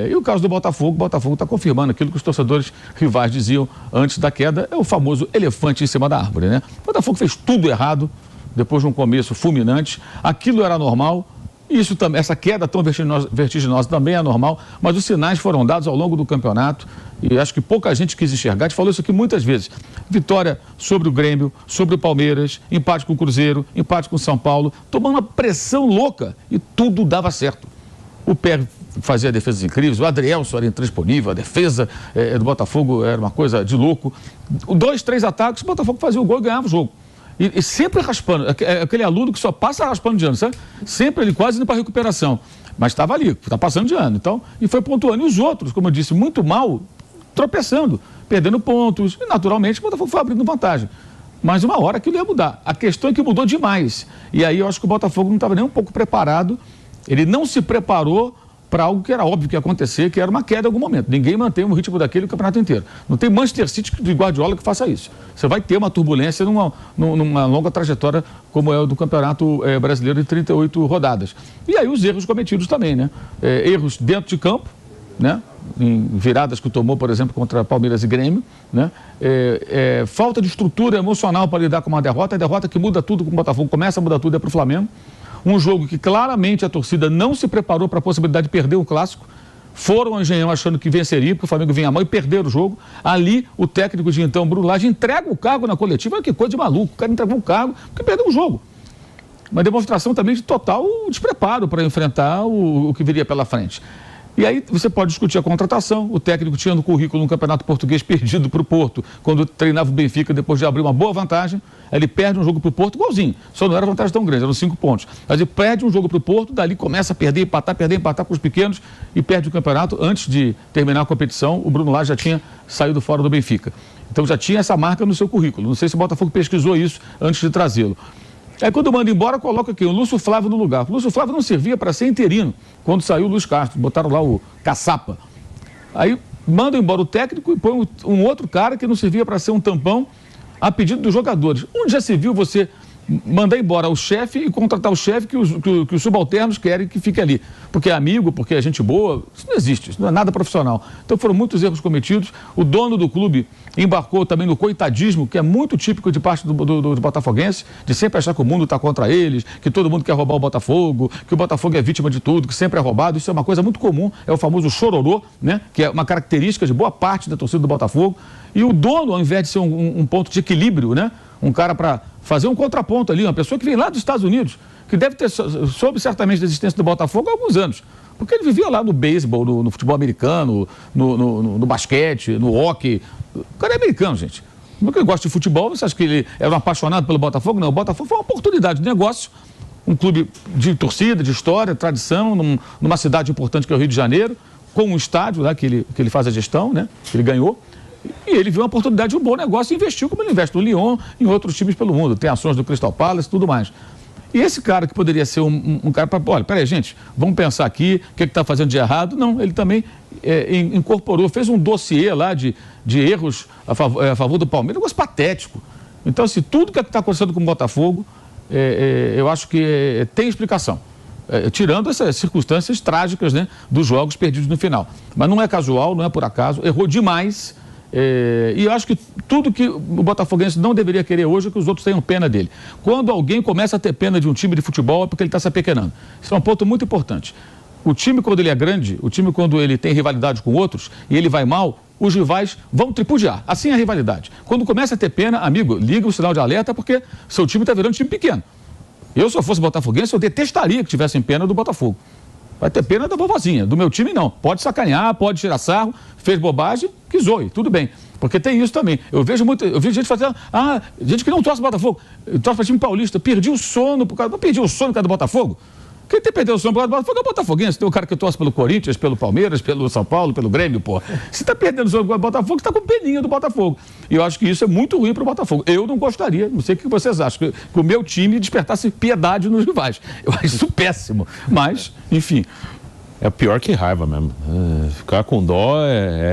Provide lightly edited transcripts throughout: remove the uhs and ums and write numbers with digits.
E o caso do Botafogo, o Botafogo está confirmando aquilo que os torcedores rivais diziam antes da queda, é o famoso elefante em cima da árvore, né? O Botafogo fez tudo errado, depois de um começo fulminante, aquilo era normal, isso também, essa queda tão vertiginosa também é normal, mas os sinais foram dados ao longo do campeonato e acho que pouca gente quis enxergar. A gente falou isso aqui muitas vezes. Vitória sobre o Grêmio, sobre o Palmeiras, empate com o Cruzeiro, empate com o São Paulo, tomando uma pressão louca e tudo dava certo. O Pé fazia defesas incríveis, o Adrielson era intransponível, a defesa do Botafogo era uma coisa de louco. 2, 3 ataques, o Botafogo fazia o gol e ganhava o jogo. E sempre raspando, aquele aluno que só passa raspando de ano, sabe? Sempre ele quase indo para a recuperação. Mas estava ali, está passando de ano. Então, e foi pontuando. E os outros, como eu disse, muito mal, tropeçando, perdendo pontos. E naturalmente o Botafogo foi abrindo vantagem. Mas uma hora aquilo ia mudar. A questão é que mudou demais. E aí eu acho que o Botafogo não estava nem um pouco preparado. Ele não se preparou para algo que era óbvio que ia acontecer, que era uma queda em algum momento. Ninguém mantém o ritmo daquele o campeonato inteiro. Não tem Manchester City de Guardiola que faça isso. Você vai ter uma turbulência numa longa trajetória como é o do Campeonato Brasileiro de 38 rodadas. E aí os erros cometidos também, né? Erros dentro de campo, né? Em viradas que tomou, por exemplo, contra Palmeiras e Grêmio, né? Falta de estrutura emocional para lidar com uma derrota, a derrota que muda tudo com o Botafogo, começa a mudar tudo é para o Flamengo. Um jogo que claramente a torcida não se preparou para a possibilidade de perder um clássico. Foram ao Engenhão achando que venceria, porque o Flamengo vinha à mão e perderam o jogo. Ali, o técnico de então, Bruno Lage, entrega o cargo na coletiva. Olha que coisa de maluco. O cara entregou o cargo porque perdeu o jogo. Uma demonstração também de total despreparo para enfrentar o que viria pela frente. E aí você pode discutir a contratação. O técnico tinha no currículo um campeonato português perdido para o Porto, quando treinava o Benfica depois de abrir uma boa vantagem. Ele perde um jogo para o Porto igualzinho. Só não era vantagem tão grande, eram 5 pontos. Mas ele perde um jogo para o Porto, dali começa a perder, empatar com os pequenos e perde o campeonato. Antes de terminar a competição, o Bruno Lage já tinha saído fora do Benfica. Então já tinha essa marca no seu currículo. Não sei se o Botafogo pesquisou isso antes de trazê-lo. Aí quando manda embora, coloca aqui o Lúcio Flávio no lugar. O Lúcio Flávio não servia para ser interino. Quando saiu o Luiz Castro, botaram lá o Caçapa. Aí mandam embora o técnico e põe um outro cara que não servia para ser um tampão a pedido dos jogadores. Onde já se viu você mandar embora o chefe e contratar o chefe que os subalternos querem que fique ali? Porque é amigo, porque é gente boa. Isso não existe, isso não é nada profissional. Então foram muitos erros cometidos. O dono do clube embarcou também no coitadismo, que é muito típico de parte do botafoguense, de sempre achar que o mundo está contra eles, que todo mundo quer roubar o Botafogo, que o Botafogo é vítima de tudo, que sempre é roubado. Isso é uma coisa muito comum, é o famoso chororô, né? Que é uma característica de boa parte da torcida do Botafogo. E o dono, ao invés de ser um ponto de equilíbrio, né? Um cara para fazer um contraponto ali, uma pessoa que vem lá dos Estados Unidos, que deve ter soube certamente da existência do Botafogo há alguns anos. Porque ele vivia lá no beisebol, no futebol americano, no basquete, no hóquei. O cara é americano, gente. Porque ele gosta de futebol, você acha que ele era um apaixonado pelo Botafogo? Não, o Botafogo foi uma oportunidade de negócio, um clube de torcida, de história, tradição, numa cidade importante que é o Rio de Janeiro, com um estádio lá que ele faz a gestão, né? Que ele ganhou. E ele viu uma oportunidade de um bom negócio e investiu como ele investe no Lyon e em outros times pelo mundo. Tem ações do Crystal Palace e tudo mais. E esse cara que poderia ser um cara para... Olha, peraí, gente, vamos pensar aqui, o que está fazendo de errado? Não, ele também incorporou, fez um dossiê lá de erros a favor do Palmeiras, um negócio patético. Então, assim, tudo que está acontecendo com o Botafogo, eu acho que tem explicação. Tirando essas circunstâncias trágicas, né, dos jogos perdidos no final. Mas não é casual, não é por acaso, errou demais. E eu acho que tudo que o botafoguense não deveria querer hoje é que os outros tenham pena dele. Quando alguém começa a ter pena de um time de futebol é porque ele está se apequenando. Isso é um ponto muito importante. O time, quando ele é grande, o time, quando ele tem rivalidade com outros e ele vai mal, os rivais vão tripudiar. Assim é a rivalidade. Quando começa a ter pena, amigo, liga o sinal de alerta porque seu time está virando time pequeno. Eu, se eu fosse botafoguense, eu detestaria que tivessem pena do Botafogo. Vai ter pena da vovozinha, do meu time não. Pode sacanear, pode tirar sarro, fez bobagem, que zoe, tudo bem. Porque tem isso também. Eu vejo gente fazendo, gente que não torce pro Botafogo, torce para time paulista, perdi o sono por causa, não perdi o sono por causa do Botafogo. Quem tem perdido o sono por causa do Botafogo é o botafoguense. Tem o cara que torce pelo Corinthians, pelo Palmeiras, pelo São Paulo, pelo Grêmio, pô. Se tá perdendo o sono por causa do Botafogo, você tá com peninha do Botafogo. E eu acho que isso é muito ruim pro Botafogo. Eu não gostaria, não sei o que vocês acham, que o meu time despertasse piedade nos rivais. Eu acho isso péssimo. Mas, enfim... É pior que raiva mesmo. Ficar com dó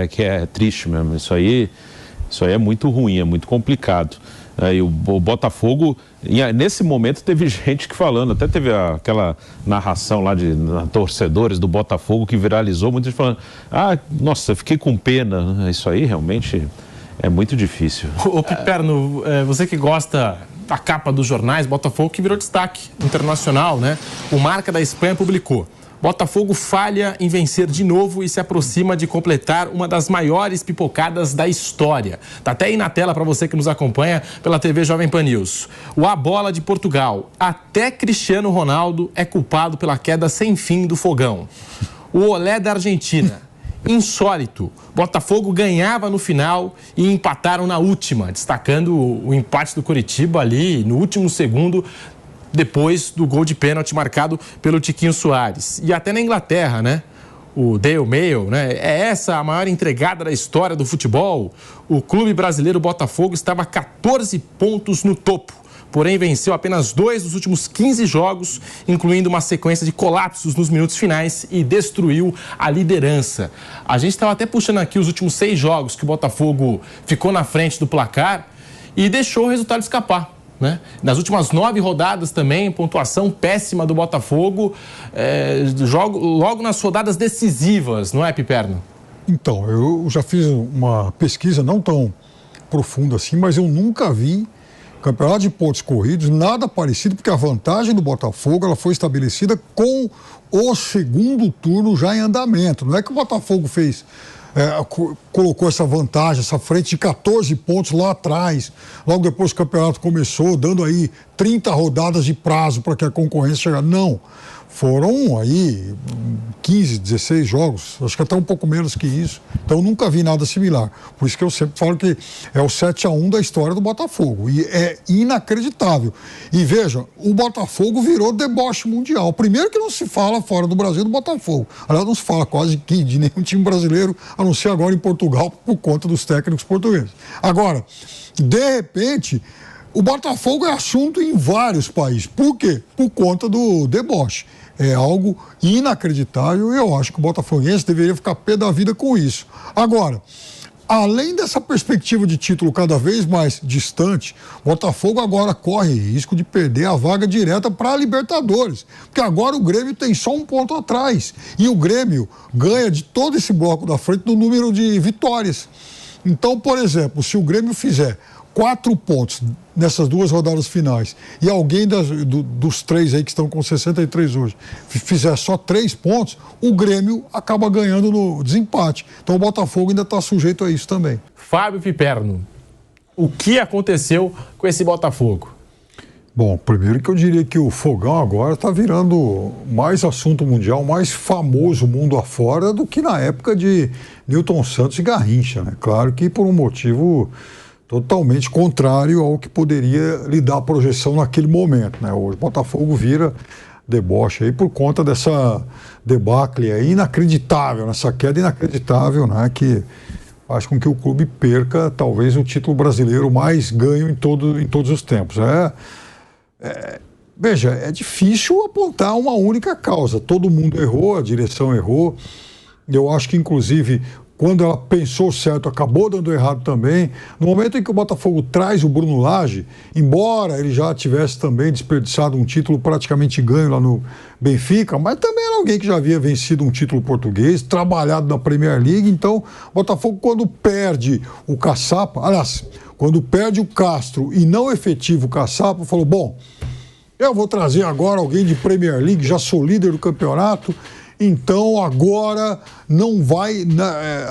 que é triste mesmo. Isso aí é muito ruim, é muito complicado. E o Botafogo, nesse momento teve gente que falando, até teve aquela narração lá de torcedores do Botafogo que viralizou, muita gente falando, nossa, fiquei com pena. Isso aí realmente é muito difícil. Ô Piperno, você que gosta da capa dos jornais, Botafogo que virou destaque internacional, né? O Marca da Espanha publicou: Botafogo falha em vencer de novo e se aproxima de completar uma das maiores pipocadas da história. Tá até aí na tela para você que nos acompanha pela TV Jovem Pan News. O A Bola de Portugal. Até Cristiano Ronaldo é culpado pela queda sem fim do Fogão. O Olé da Argentina. Insólito. Botafogo ganhava no final e empataram na última, destacando o empate do Coritiba ali no último segundo, depois do gol de pênalti marcado pelo Tiquinho Soares. E até na Inglaterra, né? O Daily Mail, né? É essa a maior entregada da história do futebol. O clube brasileiro Botafogo estava 14 pontos no topo, porém venceu apenas 2 dos últimos 15 jogos, incluindo uma sequência de colapsos nos minutos finais, e destruiu a liderança. A gente estava até puxando aqui os últimos 6 jogos que o Botafogo ficou na frente do placar e deixou o resultado escapar, né? Nas últimas 9 rodadas também, pontuação péssima do Botafogo, logo nas rodadas decisivas, não é, Piperno? Então, eu já fiz uma pesquisa não tão profunda assim, mas eu nunca vi campeonato de pontos corridos, nada parecido, porque a vantagem do Botafogo ela foi estabelecida com o segundo turno já em andamento. Não é que o Botafogo colocou essa vantagem, essa frente de 14 pontos lá atrás, logo depois que o campeonato começou, dando aí 30 rodadas de prazo para que a concorrência chegasse. Não. Foram aí 15, 16 jogos, acho que até um pouco menos que isso. Então, nunca vi nada similar. Por isso que eu sempre falo que é o 7-1 da história do Botafogo. E é inacreditável. E veja, o Botafogo virou deboche mundial. Primeiro que não se fala fora do Brasil do Botafogo. Aliás, não se fala quase que de nenhum time brasileiro, a não ser agora em Portugal, por conta dos técnicos portugueses. Agora, de repente, o Botafogo é assunto em vários países. Por quê? Por conta do deboche. É algo inacreditável e eu acho que o botafoguense deveria ficar pé da vida com isso. Agora, além dessa perspectiva de título cada vez mais distante, o Botafogo agora corre risco de perder a vaga direta para a Libertadores. Porque agora o Grêmio tem só um ponto atrás. E o Grêmio ganha de todo esse bloco da frente no número de vitórias. Então, por exemplo, se o Grêmio fizer 4 pontos nessas 2 rodadas finais e alguém dos 3 aí que estão com 63 hoje fizer só 3 pontos, o Grêmio acaba ganhando no desempate. Então o Botafogo ainda está sujeito a isso também. Fábio Piperno, o que aconteceu com esse Botafogo? Bom, primeiro que eu diria que o Fogão agora está virando mais assunto mundial, mais famoso mundo afora do que na época de Newton Santos e Garrincha, né? Claro que por um motivo totalmente contrário ao que poderia lhe dar a projeção naquele momento, né? Hoje o Botafogo vira deboche aí por conta dessa debacle aí inacreditável, nessa queda inacreditável, né? Que faz com que o clube perca talvez o título brasileiro mais ganho em todos os tempos. Veja, é difícil apontar uma única causa. Todo mundo errou, a direção errou. Eu acho que, inclusive, quando ela pensou certo, acabou dando errado também. No momento em que o Botafogo traz o Bruno Lage, embora ele já tivesse também desperdiçado um título praticamente ganho lá no Benfica, mas também era alguém que já havia vencido um título português, trabalhado na Premier League. Então, o Botafogo, quando perde o Caçapa, aliás, quando perde o Castro e não efetiva o Caçapa, falou, bom, eu vou trazer agora alguém de Premier League, já sou líder do campeonato, então agora não vai,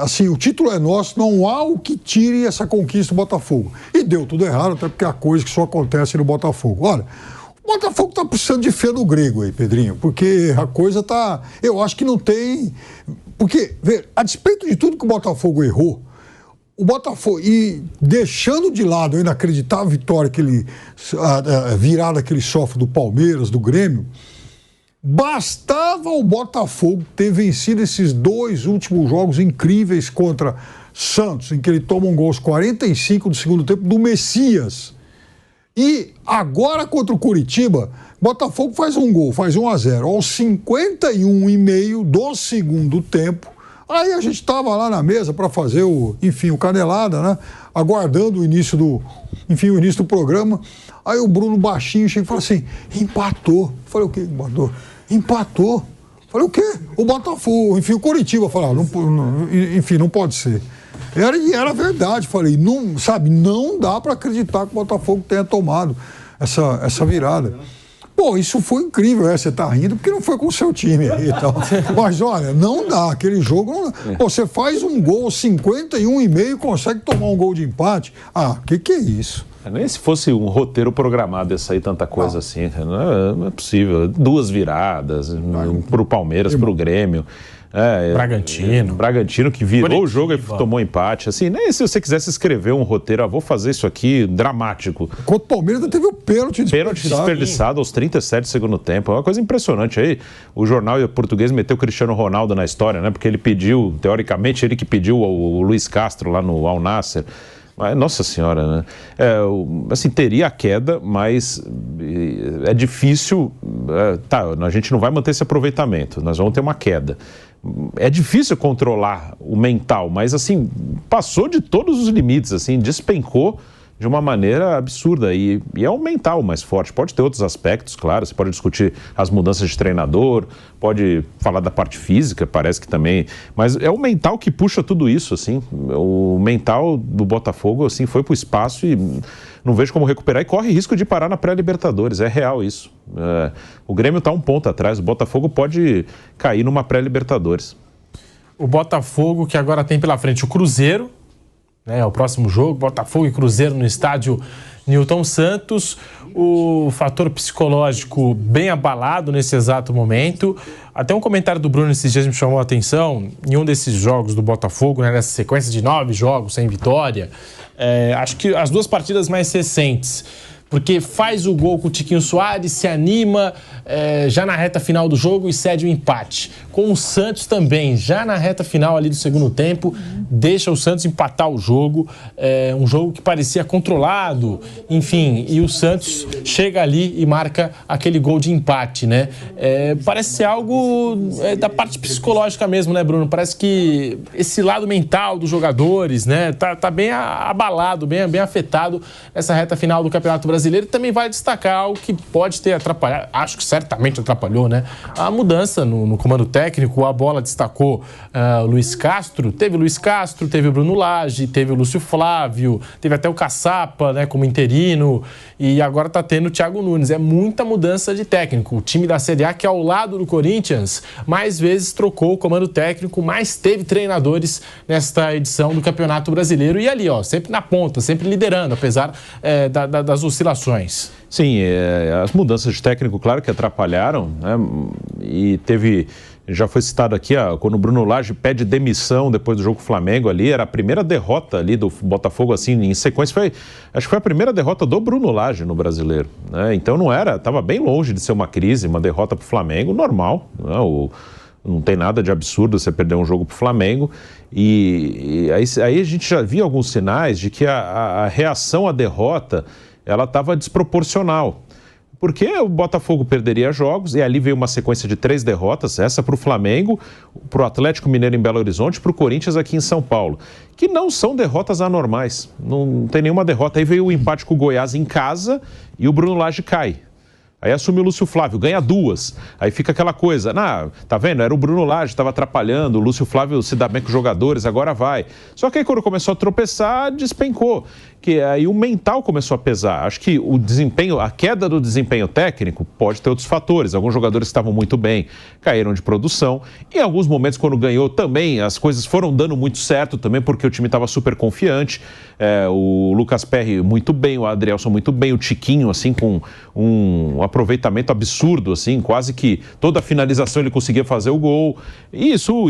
assim, o título é nosso, não há o que tire essa conquista do Botafogo. E deu tudo errado, até porque é coisa que só acontece no Botafogo. Olha, o Botafogo está precisando de feno grego aí, Pedrinho, porque a coisa tá, eu acho que não tem, porque, vê, a despeito de tudo que o Botafogo errou, o Botafogo, e deixando de lado a inacreditável vitória a virada que ele sofre do Palmeiras, do Grêmio, bastava o Botafogo ter vencido esses 2 últimos jogos incríveis contra Santos, em que ele toma um gol aos 45 do segundo tempo do Messias. E agora contra o Coritiba, Botafogo faz um gol, faz 1-0. Aos 51,5 do segundo tempo, Aí a gente estava lá na mesa para fazer o Canelada, né? Aguardando o início do programa. Aí o Bruno baixinho chega e fala assim, empatou. Falei, o quê? Empatou. Falei, o quê? O Botafogo, o Coritiba. Falei, não pode ser. Era verdade. Falei, não dá para acreditar que o Botafogo tenha tomado essa virada. Pô, isso foi incrível, você tá rindo porque não foi com o seu time aí e tal. Mas olha, não dá, aquele jogo não dá. Pô, você faz um gol 51,5 e consegue tomar um gol de empate. Que é isso? Nem se fosse um roteiro programado ia sair tanta coisa assim. Não é possível. 2 viradas para o Palmeiras, para o Grêmio. Bragantino que virou o jogo e tomou empate. Assim, nem se você quisesse escrever um roteiro, vou fazer isso aqui dramático. Contra o Palmeiras teve o pênalti desperdiçado aos 37 do segundo tempo. É uma coisa impressionante. Aí o jornal português meteu o Cristiano Ronaldo na história, né? Porque ele pediu, teoricamente, ele que pediu o Luiz Castro lá no Al Nassr. Mas, nossa senhora, né? Assim, teria a queda, mas é difícil. A gente não vai manter esse aproveitamento, nós vamos ter uma queda. É difícil controlar o mental, mas assim, passou de todos os limites, assim, despencou de uma maneira absurda e é o mental mais forte. Pode ter outros aspectos, claro, você pode discutir as mudanças de treinador, pode falar da parte física, parece que também, mas é o mental que puxa tudo isso, assim. O mental do Botafogo, assim, foi pro espaço e não vejo como recuperar e corre risco de parar na pré-Libertadores, é real isso. O Grêmio está 1 ponto atrás, o Botafogo pode cair numa pré-Libertadores. O Botafogo que agora tem pela frente o Cruzeiro, o próximo jogo, Botafogo e Cruzeiro no estádio Newton Santos. O fator psicológico bem abalado nesse exato momento. Até um comentário do Bruno esses dias me chamou a atenção. Em um desses jogos do Botafogo, nessa sequência de 9 jogos sem vitória, acho que as 2 partidas mais recentes, porque faz o gol com o Tiquinho Soares, se anima já na reta final do jogo e cede o empate. Com o Santos também, já na reta final ali do segundo tempo, deixa o Santos empatar o jogo. Um jogo que parecia controlado, enfim, e o Santos chega ali e marca aquele gol de empate, né? Parece ser algo da parte psicológica mesmo, né, Bruno? Parece que esse lado mental dos jogadores, né, tá bem abalado, bem afetado nessa reta final do Campeonato Brasileiro. Também vai destacar algo que pode ter atrapalhado, acho que certamente atrapalhou, né? A mudança no comando técnico. A bola destacou o Luiz Castro, teve o Luiz Castro, teve o Bruno Lage, teve o Lúcio Flávio, teve até o Caçapa, né, como interino, e agora tá tendo o Thiago Nunes. É muita mudança de técnico. O time da Série A, que é ao lado do Corinthians, mais vezes trocou o comando técnico, mais teve treinadores nesta edição do Campeonato Brasileiro, e ali, sempre na ponta, sempre liderando, apesar das oscilações. Sim, as mudanças de técnico, claro que atrapalharam, né? E já foi citado aqui, quando o Bruno Lage pede demissão depois do jogo com o Flamengo ali, era a primeira derrota ali do Botafogo, assim, em sequência, acho que foi a primeira derrota do Bruno Lage no Brasileiro, né? Então estava bem longe de ser uma crise, uma derrota para o Flamengo, normal, né? Não tem nada de absurdo você perder um jogo para o Flamengo. E aí a gente já viu alguns sinais de que a reação à derrota ela estava desproporcional. Porque o Botafogo perderia jogos e ali veio uma sequência de 3 derrotas, essa para o Flamengo, para o Atlético Mineiro em Belo Horizonte, para o Corinthians aqui em São Paulo, que não são derrotas anormais, não tem nenhuma derrota. Aí veio o empate com o Goiás em casa e o Bruno Lage cai. Aí assume o Lúcio Flávio, ganha 2. Aí fica aquela coisa, tá vendo? Era o Bruno Lage, estava atrapalhando, o Lúcio Flávio se dá bem com os jogadores, agora vai. Só que aí quando começou a tropeçar, despencou. Que aí o mental começou a pesar. Acho que o desempenho, a queda do desempenho técnico pode ter outros fatores. Alguns jogadores que estavam muito bem caíram de produção. Em alguns momentos, quando ganhou também, as coisas foram dando muito certo também, porque o time estava super confiante. O Lucas Perry muito bem, o Adrielson muito bem, o Tiquinho, assim, com um aproveitamento absurdo, assim, quase que toda a finalização ele conseguia fazer o gol. E isso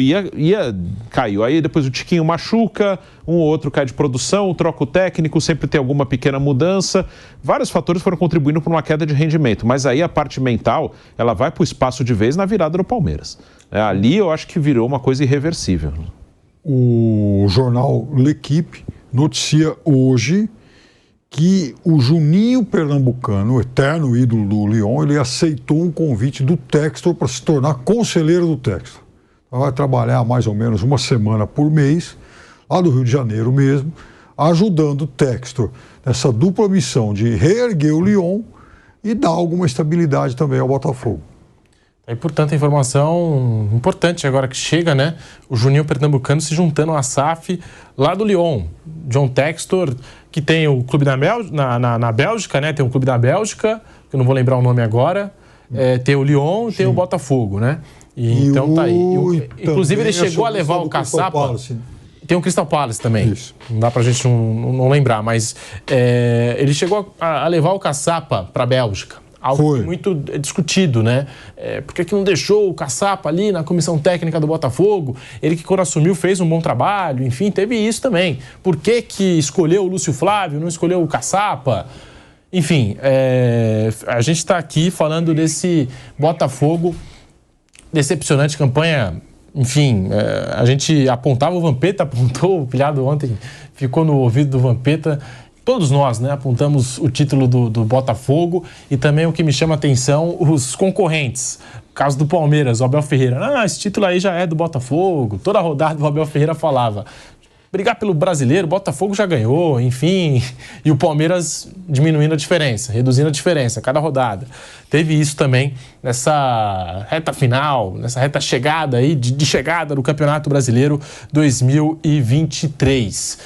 caiu. Aí depois o Tiquinho machuca, um ou outro cai de produção, troca o técnico, sempre tem alguma pequena mudança. Vários fatores foram contribuindo para uma queda de rendimento, mas aí a parte mental, ela vai para o espaço de vez na virada do Palmeiras. Ali eu acho que virou uma coisa irreversível. O jornal L'Equipe noticia hoje que o Juninho Pernambucano, o eterno ídolo do Lyon, ele aceitou um convite do Textor para se tornar conselheiro do Textor. ela vai trabalhar mais ou menos uma semana por mês, lá do Rio de Janeiro mesmo, ajudando o Textor nessa dupla missão de reerguer o Lyon e dar alguma estabilidade também ao Botafogo. E, portanto, a informação importante agora que chega, né? O Juninho Pernambucano se juntando à SAF lá do Lyon. John Textor, que tem o clube na Bélgica, né? Tem um clube da Bélgica, que eu não vou lembrar o nome agora. Tem o Lyon e tem o Botafogo, né? Então tá aí. Inclusive, ele chegou a levar o Caçapa. Tem o Crystal Palace também. Isso. Não dá pra gente não lembrar, mas ele chegou a levar o Caçapa pra Bélgica. Algo muito discutido, né? Por que não deixou o Caçapa ali na comissão técnica do Botafogo? Ele que, quando assumiu, fez um bom trabalho. Enfim, teve isso também. Por que escolheu o Lúcio Flávio, não escolheu o Caçapa? Enfim, a gente está aqui falando desse Botafogo, decepcionante campanha. Enfim, a gente apontava o Vampeta, apontou o pilhado ontem, ficou no ouvido do Vampeta. Todos nós, né, apontamos o título do Botafogo e também o que me chama a atenção, os concorrentes. O caso do Palmeiras, o Abel Ferreira. Esse título aí já é do Botafogo. Toda a rodada o Abel Ferreira falava. Brigar pelo brasileiro, o Botafogo já ganhou, enfim. E o Palmeiras diminuindo a diferença, reduzindo a diferença a cada rodada. Teve isso também nessa reta final, nessa reta chegada aí, de chegada do Campeonato Brasileiro 2023.